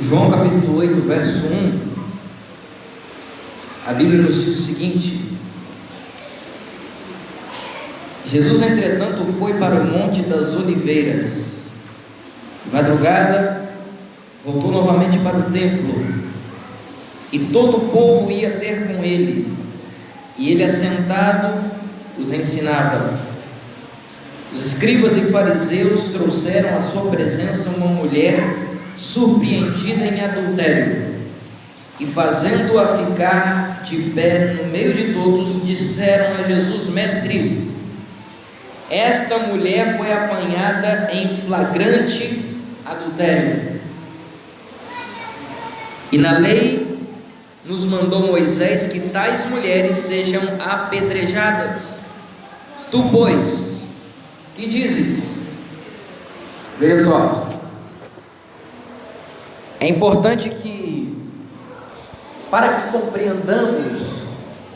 João capítulo 8, verso 1, a Bíblia nos diz o seguinte: Jesus, entretanto, foi para o Monte das Oliveiras. De madrugada, voltou novamente para o templo, e todo o povo ia ter com ele, e ele, assentado, os ensinava. Os escribas e fariseus trouxeram à sua presença uma mulher surpreendida em adultério, e fazendo-a ficar de pé no meio de todos, disseram a Jesus: Mestre, esta mulher foi apanhada em flagrante adultério, e na lei nos mandou Moisés que tais mulheres sejam apedrejadas. Tu, pois, que dizes? Veja só, é importante que, para que compreendamos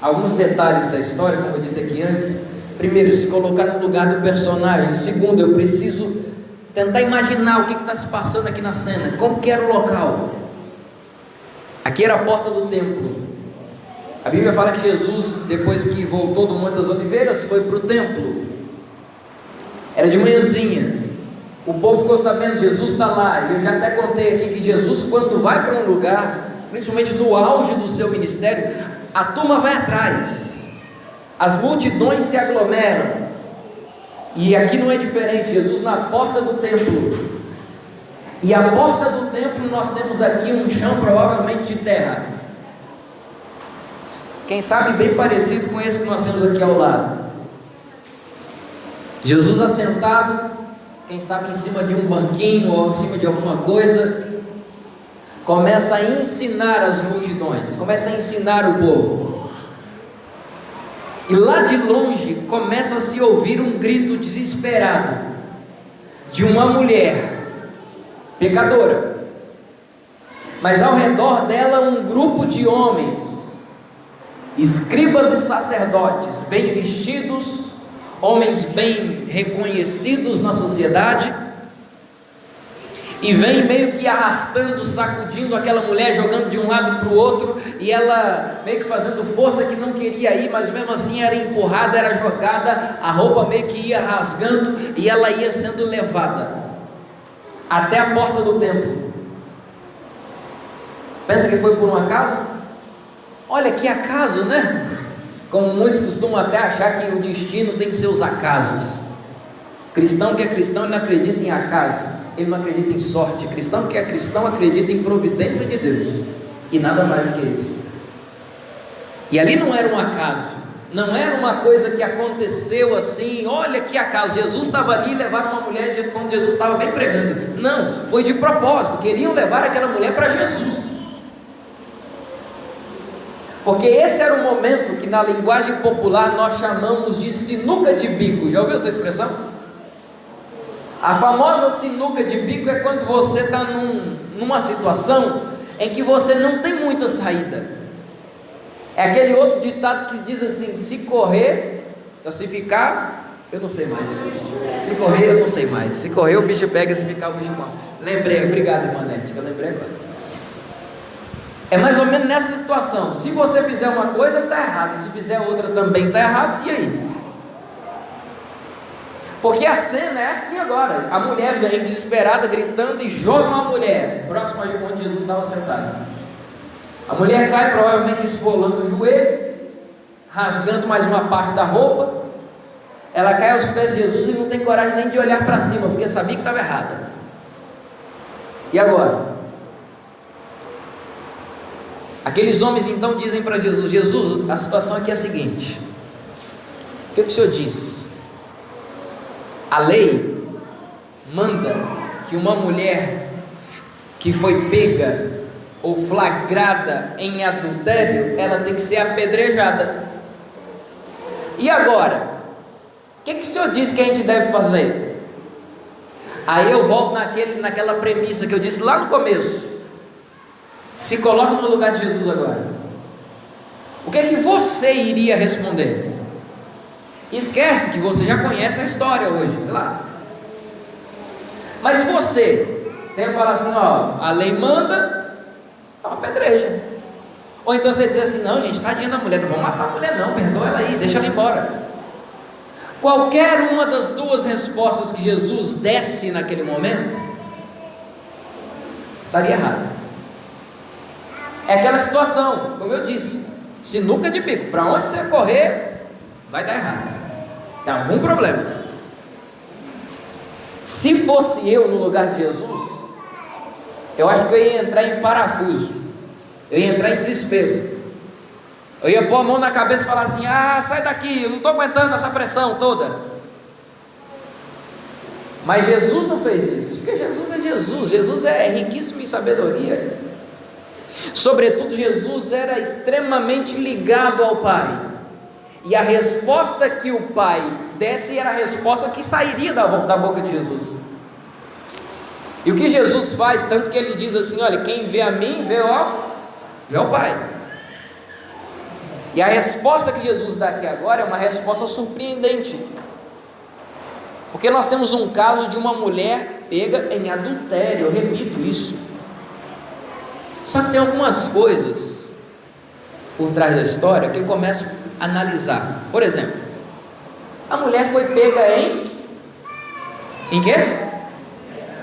alguns detalhes da história, como eu disse aqui antes, primeiro, se colocar no lugar do personagem. Segundo, eu preciso tentar imaginar o que está se passando aqui na cena, como que era o local. Aqui era a porta do templo. A Bíblia fala que Jesus, depois que voltou do Monte das Oliveiras, foi para o templo. Era de manhãzinha. O povo ficou sabendo, Jesus está lá. E eu já até contei aqui que Jesus, quando vai para um lugar, principalmente no auge do seu ministério, a turma vai atrás, as multidões se aglomeram. E aqui não é diferente. Jesus na porta do templo. E a porta do templo, nós temos aqui um chão provavelmente de terra, quem sabe bem parecido com esse que nós temos aqui ao lado. Jesus assentado, quem sabe em cima de um banquinho ou em cima de alguma coisa, começa a ensinar as multidões, começa a ensinar o povo. E lá de longe começa a se ouvir um grito desesperado de uma mulher pecadora, mas ao redor dela um grupo de homens, escribas e sacerdotes, bem vestidos, homens bem reconhecidos na sociedade, e vem meio que arrastando, sacudindo aquela mulher, jogando de um lado para o outro, e ela meio que fazendo força que não queria ir, mas mesmo assim era empurrada, era jogada, a roupa meio que ia rasgando, e ela ia sendo levada até a porta do templo. Pensa que foi por um acaso? Olha que acaso, né? Como muitos costumam até achar que o destino tem que ser os acasos. Cristão que é cristão, ele não acredita em acaso, ele não acredita em sorte. Cristão que é cristão acredita em providência de Deus, e nada mais que isso. E ali não era um acaso, não era uma coisa que aconteceu assim, olha que acaso, Jesus estava ali e levaram uma mulher quando Jesus estava bem pregando. Não, foi de propósito, queriam levar aquela mulher para Jesus, porque esse era o momento que na linguagem popular nós chamamos de sinuca de bico. Já ouviu essa expressão? A famosa sinuca de bico é quando você está numa situação em que você não tem muita saída. É aquele outro ditado que diz assim: se correr, ou se ficar, eu não sei mais. Se correr, eu não sei mais. Se correr, o bicho pega, se ficar, o bicho morre. Lembrei, obrigado, irmã Nete, que eu lembrei agora. É mais ou menos nessa situação. Se você fizer uma coisa, está errado, e se fizer outra também está errado, e aí? Porque a cena é assim agora. A mulher vem desesperada, gritando, e joga uma mulher próximo de onde Jesus estava sentado. A mulher cai, provavelmente esfolando o joelho, rasgando mais uma parte da roupa. Ela cai aos pés de Jesus e não tem coragem nem de olhar para cima, porque sabia que estava errada. E agora? Aqueles homens então dizem para Jesus: Jesus, a situação aqui é a seguinte, o que o Senhor diz? A lei manda que uma mulher que foi pega ou flagrada em adultério, ela tem que ser apedrejada. E agora? O que o Senhor diz que a gente deve fazer? Aí eu volto naquela premissa que eu disse lá no começo. Se coloca no lugar de Jesus agora. O que é que você iria responder? Esquece que você já conhece a história hoje, claro. Mas você Você fala assim, ó, a lei manda, é uma apedreja. Ou então você diz assim, não gente, tadinha da mulher, não vamos matar a mulher não, perdoa ela aí, deixa ela embora. Qualquer uma das duas respostas que Jesus desse naquele momento, estaria errado. É aquela situação, como eu disse, sinuca de bico, para onde você correr, vai dar errado, tem algum problema. Se fosse eu no lugar de Jesus, eu acho que eu ia entrar em parafuso, eu ia entrar em desespero, eu ia pôr a mão na cabeça e falar assim, sai daqui, eu não estou aguentando essa pressão toda. Mas Jesus não fez isso, porque Jesus é Jesus, Jesus é riquíssimo em sabedoria. Sobretudo Jesus era extremamente ligado ao Pai, e a resposta que o Pai desse era a resposta que sairia da boca de Jesus. E o que Jesus faz, tanto que ele diz assim, olha, quem vê a mim, vê o Pai. E a resposta que Jesus dá aqui agora é uma resposta surpreendente, porque nós temos um caso de uma mulher pega em adultério, eu repito isso. Só que tem algumas coisas por trás da história que eu começo a analisar. Por exemplo, a mulher foi pega em quê?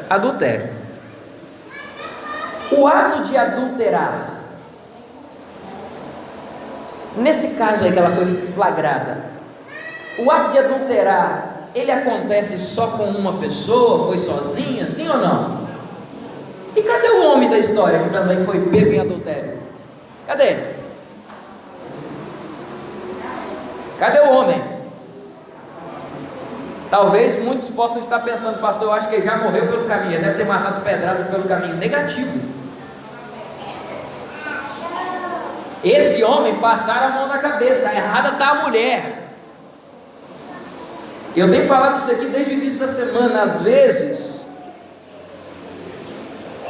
Adultério. O ato de adulterar, nesse caso aí que ela foi flagrada, o ato de adulterar, ele acontece só com uma pessoa? Foi sozinha, sim ou não? E cadê o homem da história que também foi pego em adultério? Cadê? Cadê o homem? Talvez muitos possam estar pensando, pastor, eu acho que ele já morreu pelo caminho, ele deve ter matado pedrada pelo caminho. Negativo. Esse homem passaram a mão na cabeça, a errada está a mulher. Eu tenho falado isso aqui desde o início da semana. Às vezes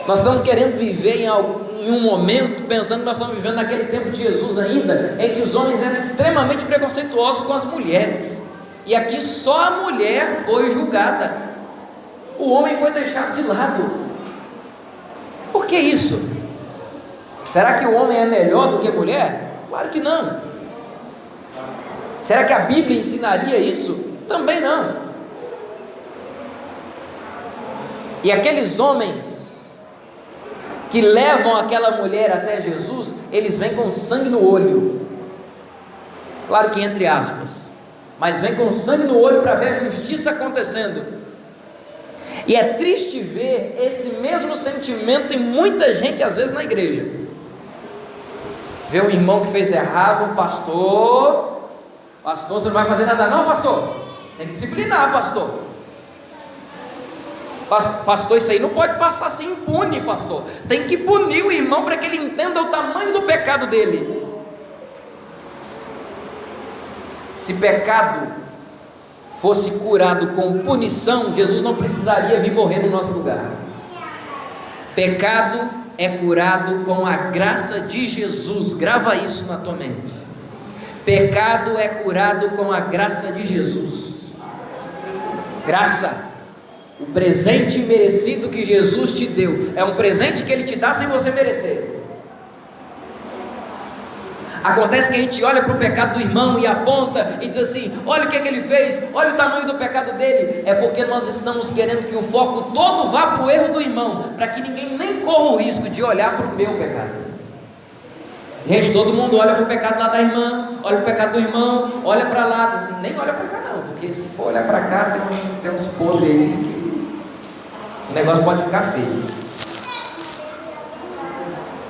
nós estamos querendo viver em um momento, pensando que nós estamos vivendo naquele tempo de Jesus ainda, em que os homens eram extremamente preconceituosos com as mulheres, e aqui só a mulher foi julgada, o homem foi deixado de lado. Por que isso? Será que o homem é melhor do que a mulher? Claro que não. Será que a Bíblia ensinaria isso? Também não. E aqueles homens que levam aquela mulher até Jesus, eles vêm com sangue no olho, claro que entre aspas, mas vêm com sangue no olho para ver a justiça acontecendo. E é triste ver esse mesmo sentimento em muita gente, às vezes na igreja. Vê um irmão que fez errado, pastor, você não vai fazer nada não, pastor? Tem que disciplinar, pastor. Pastor, isso aí não pode passar assim impune, pastor. Tem que punir o irmão para que ele entenda o tamanho do pecado dele. Se pecado fosse curado com punição, Jesus não precisaria vir morrer no nosso lugar. Pecado é curado com a graça de Jesus. Grava isso na tua mente. Pecado é curado com a graça de Jesus. Graça, o presente merecido que Jesus te deu, é um presente que Ele te dá sem você merecer. Acontece que a gente olha para o pecado do irmão e aponta e diz assim, olha o que ele fez, olha o tamanho do pecado dele. É porque nós estamos querendo que o foco todo vá para o erro do irmão, para que ninguém nem corra o risco de olhar para o meu pecado. Gente, todo mundo olha para o pecado lá da irmã, olha para o pecado do irmão, olha para lá, nem olha para cá não, porque se for olhar para cá tem uns podres aí que o negócio pode ficar feio.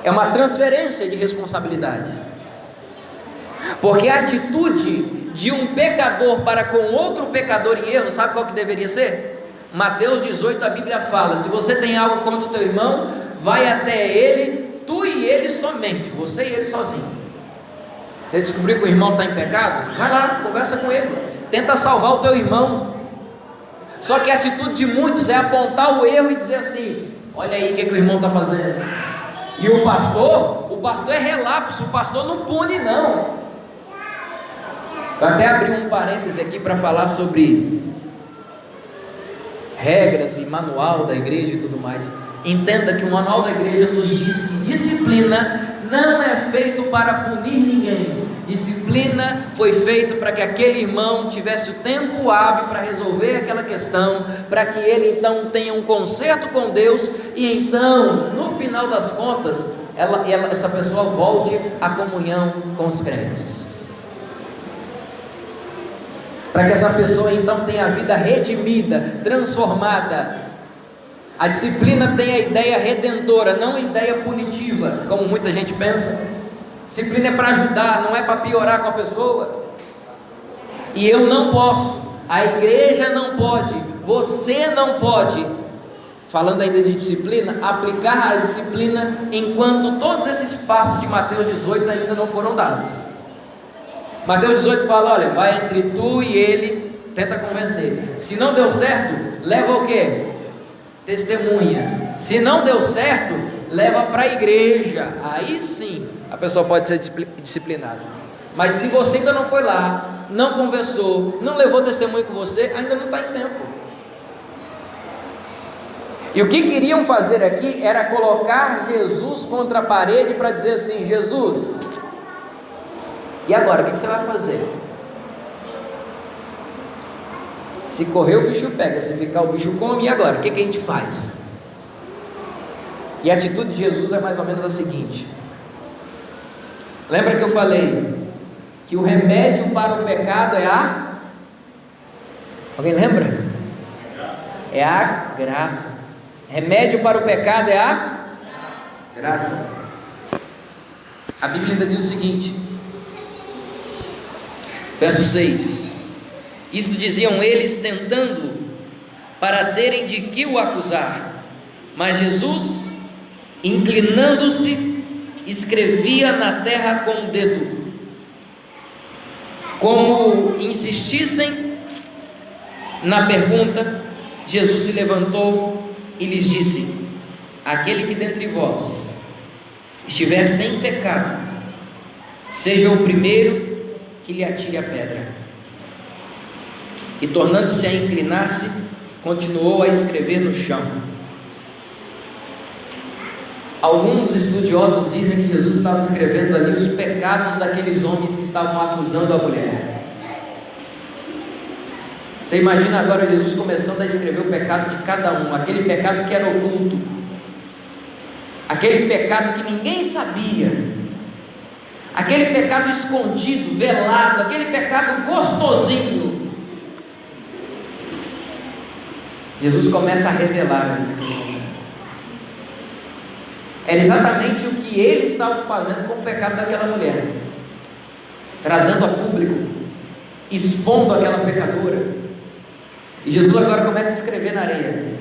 É uma transferência de responsabilidade, porque a atitude de um pecador para com outro pecador em erro, sabe qual que deveria ser? Mateus 18, a Bíblia fala, se você tem algo contra o teu irmão, vai até ele, tu e ele somente, você e ele sozinho. Você descobriu que o irmão está em pecado? Vai lá, conversa com ele, tenta salvar o teu irmão. Só que a atitude de muitos é apontar o erro e dizer assim, olha aí o que o irmão está fazendo. E o pastor é relapso, o pastor não pune não. Eu até abri um parêntese aqui para falar sobre regras e manual da igreja e tudo mais. Entenda que o manual da igreja nos diz que disciplina não é feito para punir ninguém. Disciplina foi feito para que aquele irmão tivesse o tempo hábil para resolver aquela questão, para que ele então tenha um conserto com Deus, e então, no final das contas, essa pessoa volte à comunhão com os crentes. Para que essa pessoa então tenha a vida redimida, transformada. A disciplina tem a ideia redentora, não a ideia punitiva, como muita gente pensa. Disciplina é para ajudar, não é para piorar com a pessoa. E eu não posso, a igreja não pode, você não pode, falando ainda de disciplina, aplicar a disciplina enquanto todos esses passos de Mateus 18 ainda não foram dados. Mateus 18 fala: olha, vai entre tu e ele, tenta convencer. Se não deu certo, leva o quê? Testemunha. Se não deu certo, leva para a igreja. Aí sim a pessoa pode ser disciplinada. Mas se você ainda não foi lá, não conversou, não levou testemunho com você, ainda não está em tempo. E o que queriam fazer aqui era colocar Jesus contra a parede para dizer assim: Jesus, e agora, o que você vai fazer? Se correr o bicho pega, se ficar o bicho come, e agora? O que a gente faz? E a atitude de Jesus é mais ou menos a seguinte: lembra que eu falei que o remédio para o pecado é a... Alguém lembra? É a graça. Remédio para o pecado é a graça. A Bíblia ainda diz o seguinte, verso 6: isto diziam eles tentando para terem de que o acusar, mas Jesus, inclinando-se, escrevia na terra com o dedo. Como insistissem na pergunta, Jesus se levantou e lhes disse: aquele que dentre vós estiver sem pecado, seja o primeiro que lhe atire a pedra. E tornando-se a inclinar-se, continuou a escrever no chão. Alguns estudiosos dizem que Jesus estava escrevendo ali os pecados daqueles homens que estavam acusando a mulher. Você imagina agora Jesus começando a escrever o pecado de cada um, aquele pecado que era oculto, aquele pecado que ninguém sabia, aquele pecado escondido, velado, aquele pecado gostosinho. Jesus começa a revelar. Era exatamente o que eles estavam fazendo com o pecado daquela mulher, trazendo a público, expondo aquela pecadora. E Jesus agora começa a escrever na areia.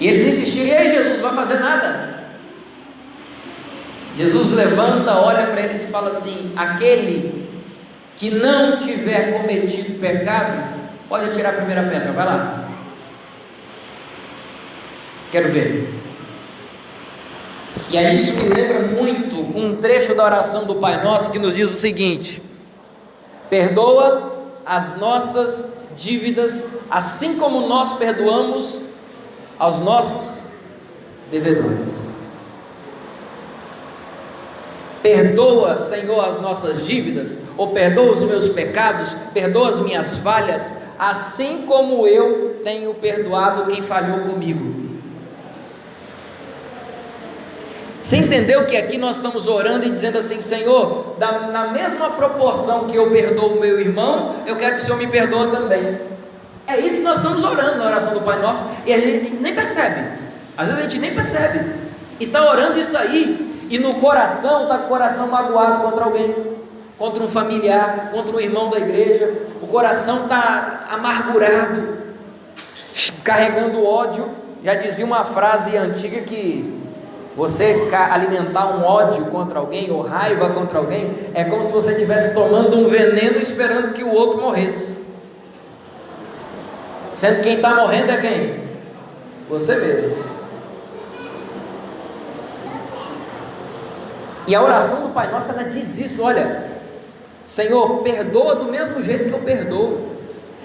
E eles insistiram: e aí, Jesus, não vai fazer nada? Jesus levanta, olha para eles e fala assim: aquele que não tiver cometido pecado, pode atirar a primeira pedra, vai lá. Quero ver. E aí isso me lembra muito um trecho da oração do Pai Nosso que nos diz o seguinte: perdoa as nossas dívidas, assim como nós perdoamos aos nossos devedores. Perdoa, Senhor, as nossas dívidas, ou perdoa os meus pecados, perdoa as minhas falhas, assim como eu tenho perdoado quem falhou comigo. Você entendeu que aqui nós estamos orando e dizendo assim: Senhor, na mesma proporção que eu perdoo o meu irmão, eu quero que o Senhor me perdoe também. É isso que nós estamos orando na oração do Pai Nosso, e a gente nem percebe, às vezes a gente nem percebe, e está orando isso aí, e no coração, está com o coração magoado contra alguém, contra um familiar, contra um irmão da igreja, o coração está amargurado, carregando ódio. Já dizia uma frase antiga que você alimentar um ódio contra alguém, ou raiva contra alguém, é como se você estivesse tomando um veneno esperando que o outro morresse, sendo que quem está morrendo é quem? Você mesmo. E a oração do Pai Nosso, ela diz isso: olha, Senhor, perdoa do mesmo jeito que eu perdoo.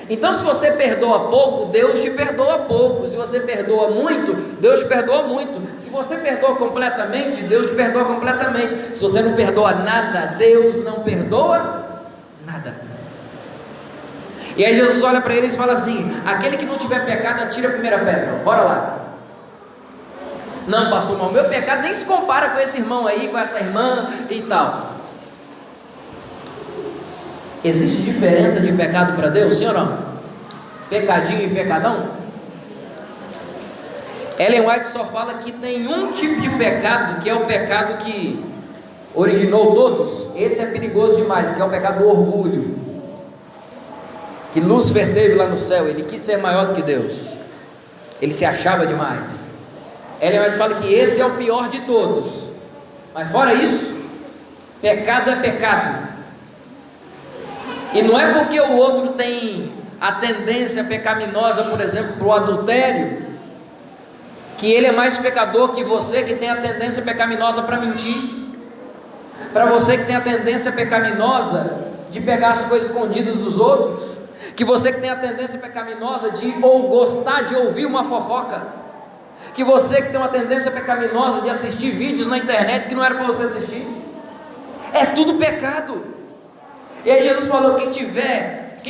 Então, se você perdoa pouco, Deus te perdoa pouco. Se você perdoa muito, Deus te perdoa muito. Se você perdoa completamente, Deus te perdoa completamente. Se você não perdoa nada, Deus não perdoa nada. E aí Jesus olha para eles e fala assim: aquele que não tiver pecado, atira a primeira pedra. Bora lá. Não, pastor, mas o meu pecado nem se compara com esse irmão aí, com essa irmã e tal. Existe diferença de pecado para Deus, sim ou não? Pecadinho e pecadão? Ellen White só fala que tem um tipo de pecado, que é o pecado que originou todos. Esse é perigoso demais, que é o pecado do orgulho, que Lúcifer teve lá no céu. Ele quis ser maior do que Deus, ele se achava demais. Ellen White fala que esse é o pior de todos. Mas fora isso, pecado é pecado. E não é porque o outro tem a tendência pecaminosa, por exemplo, para o adultério, que ele é mais pecador que você que tem a tendência pecaminosa para mentir, para você que tem a tendência pecaminosa de pegar as coisas escondidas dos outros, que você que tem a tendência pecaminosa de ou gostar de ouvir uma fofoca, que você que tem uma tendência pecaminosa de assistir vídeos na internet que não era para você assistir. É tudo pecado. E aí Jesus falou: quem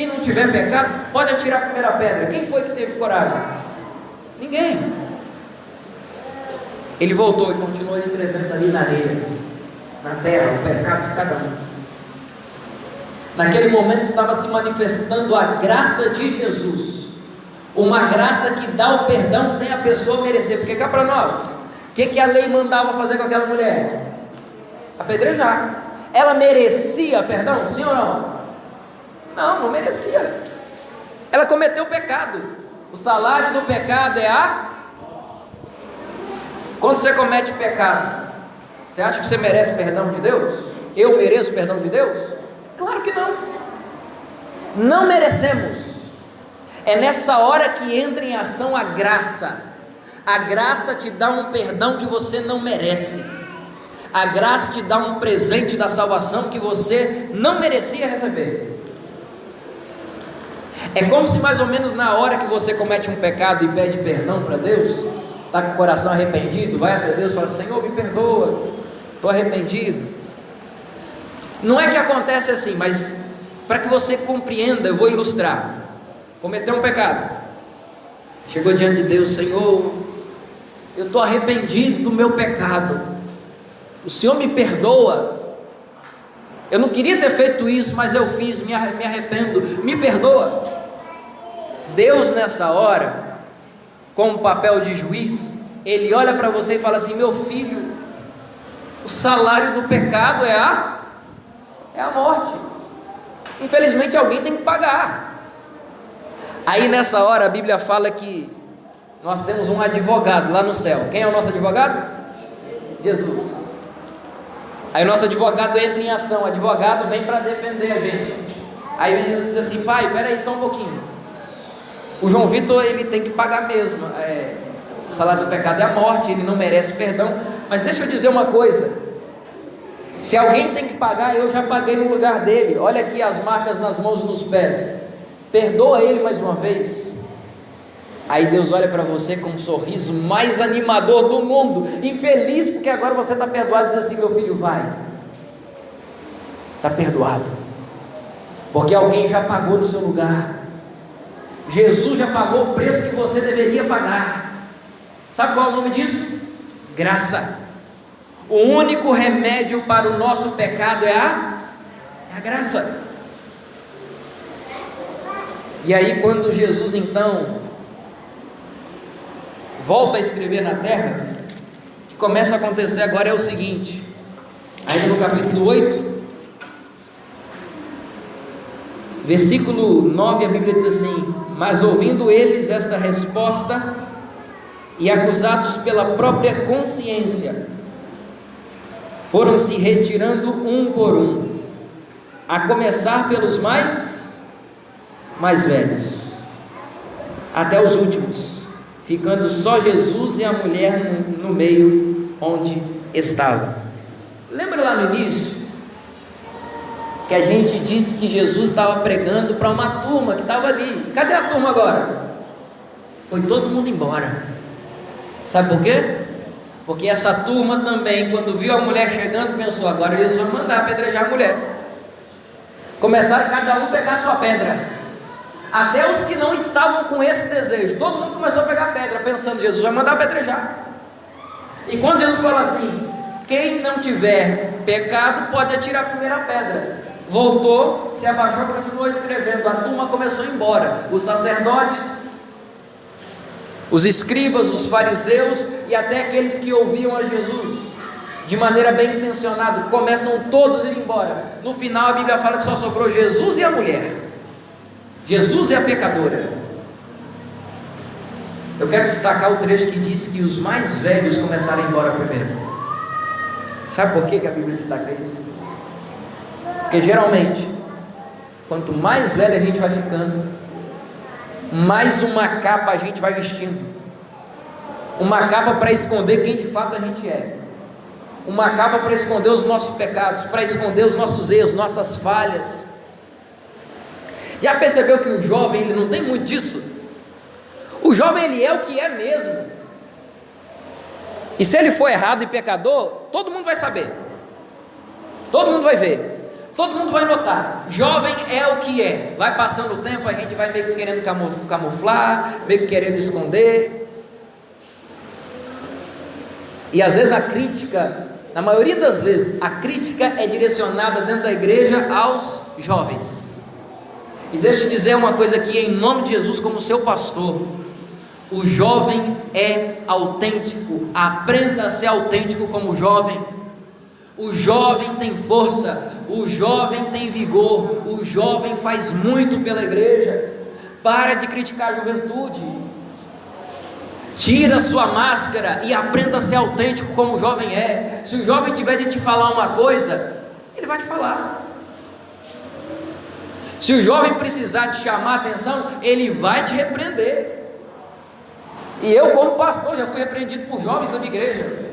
não tiver pecado, pode atirar a primeira pedra. Quem foi que teve coragem? Ninguém. Ele voltou e continuou escrevendo ali na areia, na terra, o pecado de cada um. Naquele momento estava se manifestando a graça de Jesus, uma graça que dá o perdão sem a pessoa merecer. Porque cá para nós, o que a lei mandava fazer com aquela mulher? Apedrejar. Ela merecia perdão? Sim ou não? Não, não merecia. Ela cometeu pecado. O salário do pecado é a... Quando você comete pecado, você acha que você merece perdão de Deus? Eu mereço perdão de Deus? Claro que não. Não merecemos. É nessa hora que entra em ação a graça. A graça te dá um perdão que você não merece. A graça te dá um presente da salvação que você não merecia receber. É como se mais ou menos na hora que você comete um pecado e pede perdão para Deus, está com o coração arrependido, vai até Deus e fala: Senhor, me perdoa, estou arrependido. Não é que acontece assim, mas para que você compreenda, eu vou ilustrar. Cometeu um pecado, chegou diante de Deus: Senhor, eu estou arrependido do meu pecado, o Senhor me perdoa. Eu não queria ter feito isso, mas eu fiz, me arrependo, me perdoa. Deus nessa hora, com o papel de juiz, Ele olha para você e fala assim: meu filho, o salário do pecado é a morte. Infelizmente alguém tem que pagar. Aí nessa hora a Bíblia fala que nós temos um advogado lá no céu. Quem é o nosso advogado? Jesus. Aí o nosso advogado entra em ação. O advogado vem para defender a gente. Aí ele diz assim: pai, peraí só um pouquinho, o João Vitor, ele tem que pagar mesmo, o salário do pecado é a morte, ele não merece perdão. Mas deixa eu dizer uma coisa: se alguém tem que pagar, eu já paguei no lugar dele. Olha aqui as marcas nas mãos e nos pés. Perdoa ele mais uma vez. Aí Deus olha para você com um sorriso mais animador do mundo, infeliz porque agora você está perdoado, diz assim: meu filho, vai, está perdoado, porque alguém já pagou no seu lugar. Jesus já pagou o preço que você deveria pagar. Sabe qual é o nome disso? Graça. O único remédio para o nosso pecado é a graça. E aí quando Jesus então volta a escrever na terra, o que começa a acontecer agora é o seguinte, ainda no capítulo 8, versículo 9, a Bíblia diz assim: mas ouvindo eles esta resposta, e acusados pela própria consciência, foram se retirando um por um, a começar pelos mais velhos, até os últimos, ficando só Jesus e a mulher no meio onde estava. Lembra lá no início, que a gente disse que Jesus estava pregando para uma turma que estava ali. Cadê a turma agora? Foi todo mundo embora. Sabe por quê? Porque essa turma também, quando viu a mulher chegando, pensou: agora Jesus vai mandar apedrejar a mulher. Começaram cada um a pegar sua pedra. Até os que não estavam com esse desejo, todo mundo começou a pegar pedra, pensando: Jesus vai mandar apedrejar. E quando Jesus fala assim: quem não tiver pecado pode atirar a primeira pedra, voltou, se abaixou, continuou escrevendo. A turma começou a ir embora. Os sacerdotes, os escribas, os fariseus e até aqueles que ouviam a Jesus de maneira bem intencionada, começam todos a ir embora. No final a Bíblia fala que só sobrou Jesus e a mulher. Jesus é a pecadora. Eu quero destacar o trecho que diz que os mais velhos começaram a ir embora primeiro. Sabe por que a Bíblia destaca isso? Porque geralmente, quanto mais velho a gente vai ficando, mais uma capa a gente vai vestindo. Uma capa para esconder quem de fato a gente é. Uma capa para esconder os nossos pecados, para esconder os nossos erros, nossas falhas. Já percebeu que o jovem, ele não tem muito disso? O jovem, ele é o que é mesmo. E se ele for errado e pecador, todo mundo vai saber. Todo mundo vai ver. Todo mundo vai notar. Jovem é o que é. Vai passando o tempo, a gente vai meio que querendo camuflar, meio que querendo esconder. E às vezes a crítica, na maioria das vezes, a crítica é direcionada dentro da igreja aos jovens. E deixa eu te dizer uma coisa aqui, em nome de Jesus, como seu pastor: o jovem é autêntico. Aprenda a ser autêntico como jovem. O jovem tem força, o jovem tem vigor, o jovem faz muito pela igreja. Para de criticar a juventude. Tira a sua máscara e aprenda a ser autêntico como o jovem é. Se o jovem tiver de te falar uma coisa, ele vai te falar. Se o jovem precisar te chamar a atenção, ele vai te repreender. E eu, como pastor, já fui repreendido por jovens da minha igreja.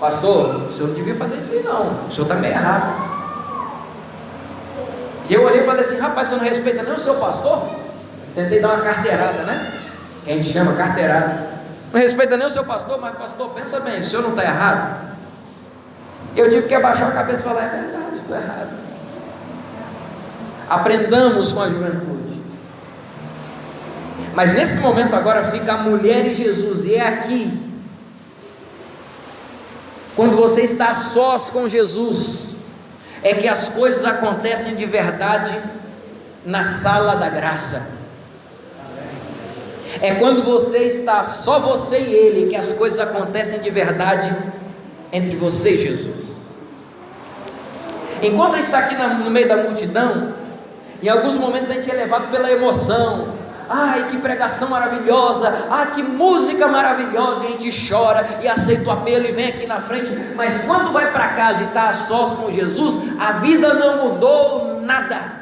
Pastor, o senhor não devia fazer isso aí não, o senhor está meio errado. E eu olhei e falei assim: rapaz, você não respeita nem o seu pastor? Tentei dar uma carteirada, né? Que a gente chama carteirada. Não respeita nem o seu pastor, mas pastor, pensa bem, o senhor não está errado? Eu tive que abaixar a cabeça e falar: é verdade, estou errado. Aprendamos com a juventude. Mas nesse momento agora fica a mulher e Jesus. E é aqui, quando você está a sós com Jesus, é que as coisas acontecem de verdade na sala da graça. É quando você está só você e Ele, que as coisas acontecem de verdade entre você e Jesus. Enquanto a gente está aqui no meio da multidão, em alguns momentos a gente é levado pela emoção. Ai, que pregação maravilhosa, que música maravilhosa, e a gente chora e aceita o apelo e vem aqui na frente. Mas quando vai para casa e está a sós com Jesus, a vida não mudou nada.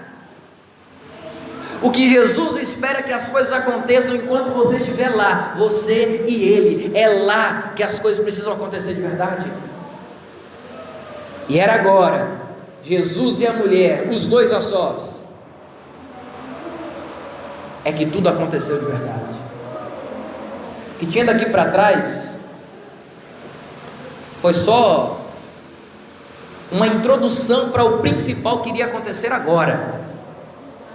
O que Jesus espera é que as coisas aconteçam enquanto você estiver lá, você e Ele. É lá que as coisas precisam acontecer de verdade. E era agora, Jesus e a mulher, os dois a sós, é que tudo aconteceu de verdade. O que tinha daqui para trás foi só uma introdução para o principal que iria acontecer agora.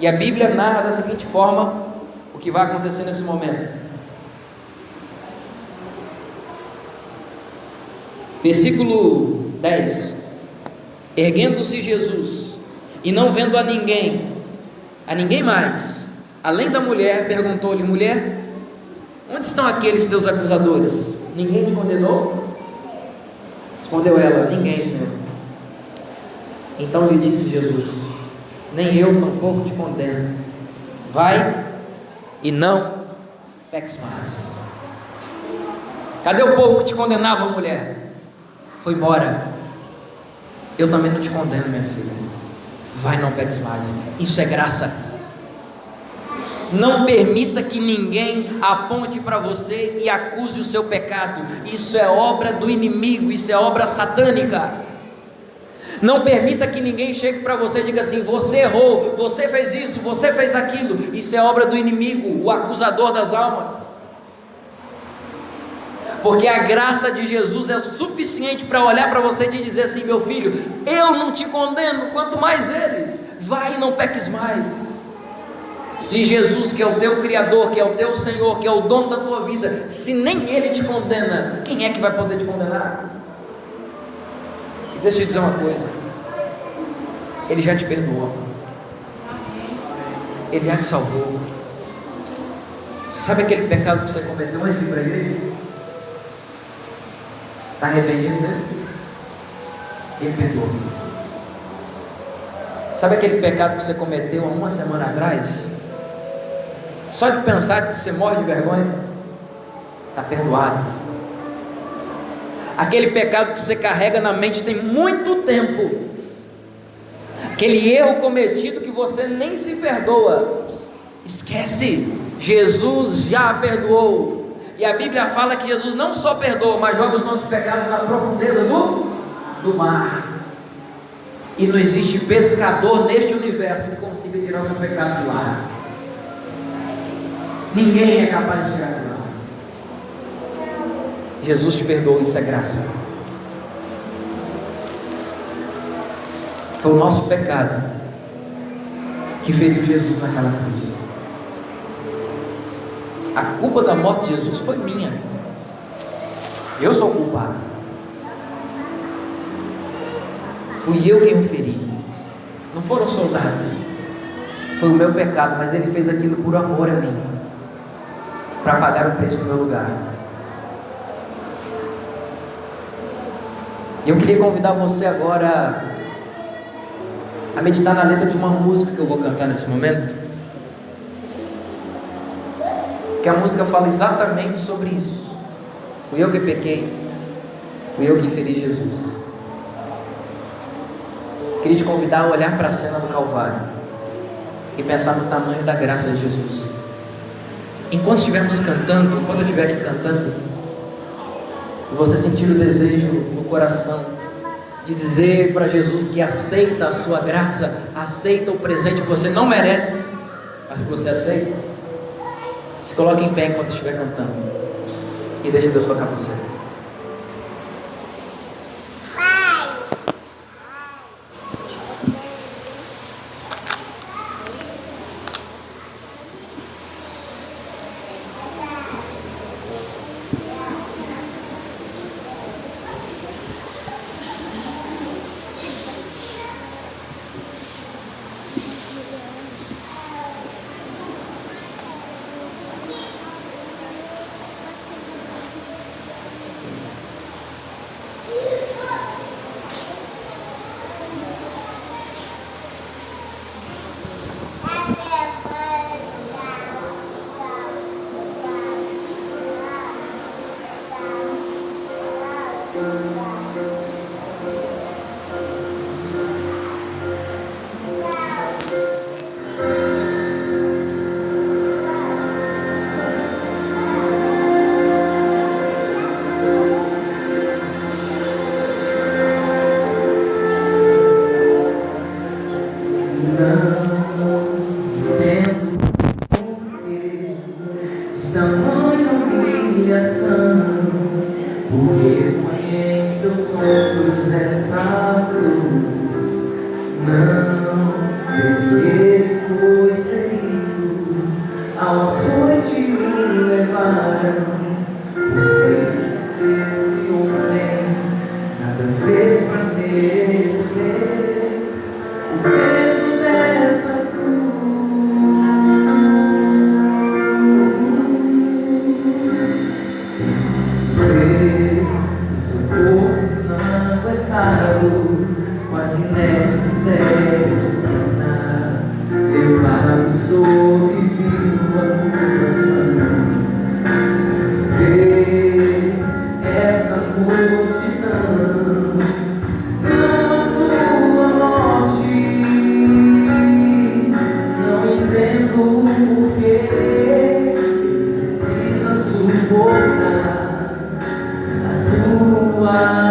E a Bíblia narra da seguinte forma o que vai acontecer nesse momento. Versículo 10: erguendo-se Jesus e não vendo a ninguém mais, além da mulher, perguntou-lhe: mulher, onde estão aqueles teus acusadores? Ninguém te condenou? Respondeu ela: ninguém, Senhor. Então lhe disse Jesus: nem eu tampouco te condeno. Vai e não peques mais. Cadê o povo que te condenava, mulher? Foi embora. Eu também não te condeno, minha filha. Vai, não peques mais. Isso é graça. Não permita que ninguém aponte para você e acuse o seu pecado. Isso é obra do inimigo, isso é obra satânica. Não permita que ninguém chegue para você e diga assim: você errou, você fez isso, você fez aquilo. Isso é obra do inimigo, o acusador das almas. Porque a graça de Jesus é suficiente para olhar para você e te dizer assim: meu filho, eu não te condeno, quanto mais eles, vai e não peques mais. Se Jesus, que é o teu Criador, que é o teu Senhor, que é o dono da tua vida, se nem Ele te condena, quem é que vai poder te condenar? E deixa eu te dizer uma coisa: Ele já te perdoou, Ele já te salvou. Sabe aquele pecado que você cometeu antes de ir para a igreja? Está arrependido, né? Ele perdoou. Sabe aquele pecado que você cometeu há uma semana atrás? Só de pensar que você morre de vergonha, está perdoado. Aquele pecado que você carrega na mente tem muito tempo, aquele erro cometido que você nem se perdoa, esquece, Jesus já perdoou. E a Bíblia fala que Jesus não só perdoa, mas joga os nossos pecados na profundeza do mar. E não existe pescador neste universo que consiga tirar o seu pecado de lá. Ninguém é capaz de tirar de lá. Jesus te perdoou, isso é graça. Foi o nosso pecado que feriu Jesus naquela cruz. A culpa da morte de Jesus foi minha. Eu sou o culpado. Fui eu quem o feri. Não foram os soldados. Foi o meu pecado, mas Ele fez aquilo por amor a mim, para pagar o preço no meu lugar. E eu queria convidar você agora a meditar na letra de uma música que eu vou cantar nesse momento, que a música fala exatamente sobre isso. Fui eu que pequei, fui eu que feri Jesus. Queria te convidar a olhar para a cena do Calvário e pensar no tamanho da graça de Jesus. Enquanto estivermos cantando, enquanto eu estiver aqui cantando, e você sentir o desejo no coração de dizer para Jesus que aceita a sua graça, aceita o presente que você não merece, mas que você aceita, se coloque em pé enquanto estiver cantando e deixe Deus tocar você.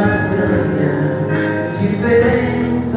Estranha diferença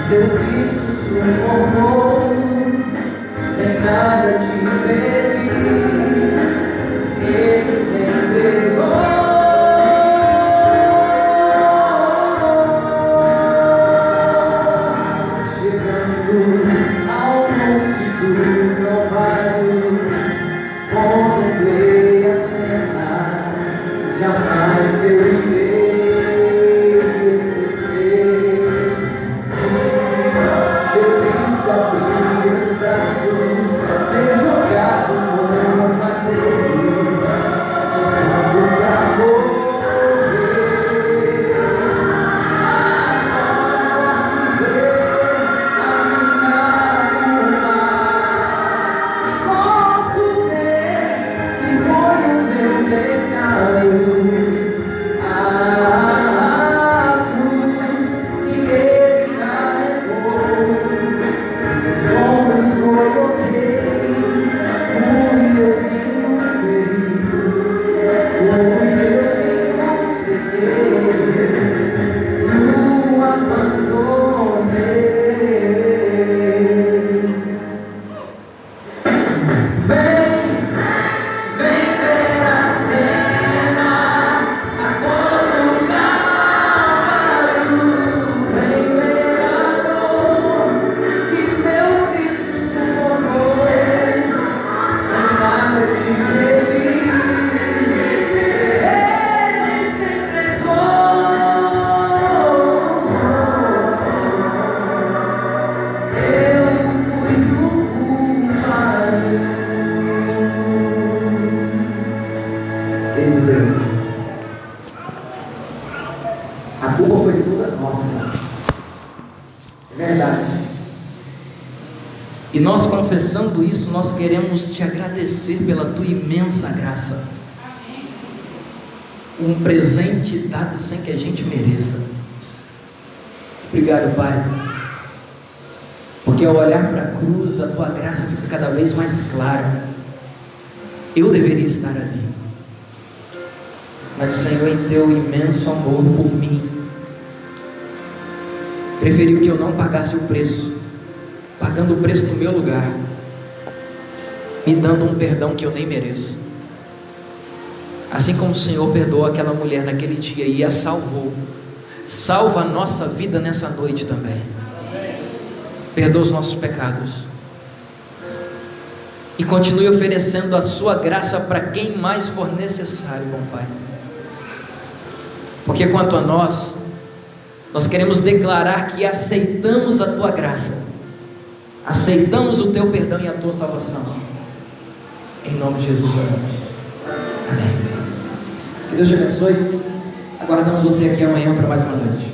Teu Cristo suportou, sem nada te pedir, Ele se entregou. Contemplei a cena, jamais eu irei esquecer. Teu Cristo abriu os braços, ser jogado no madeiro, sangrando pra morrer. Posso ver a minha alma, posso ver que foi o meu pecado, a cruz que Ele carregou, seus ombros coloquei, fui eu quem o feriu, fui eu quem o peguei, e o abandonei. Vem ver a cena, a cor do Calvário. Vem ver a dor que meu Cristo suportou, sem nada te pedir, Ele se entregou. Eu fui do culpado. Querido Deus, a culpa foi toda nossa, é verdade. E nós confessando isso, nós queremos te agradecer pela tua imensa graça. Um presente dado sem que a gente mereça. Obrigado, Pai, porque ao olhar para a cruz, a tua graça fica cada vez mais clara. Eu deveria estar ali, mas o Senhor, em teu imenso amor por mim, preferiu que eu não pagasse o preço, pagando o preço no meu lugar, me dando um perdão que eu nem mereço. Assim como o Senhor perdoou aquela mulher naquele dia e a salvou, salva a nossa vida nessa noite também. Perdoa os nossos pecados e continue oferecendo a sua graça para quem mais for necessário, bom Pai. Porque quanto a nós queremos declarar que aceitamos a tua graça, aceitamos o teu perdão e a tua salvação. Em nome de Jesus oramos. Amém. Que Deus te abençoe. Aguardamos você aqui amanhã para mais uma noite.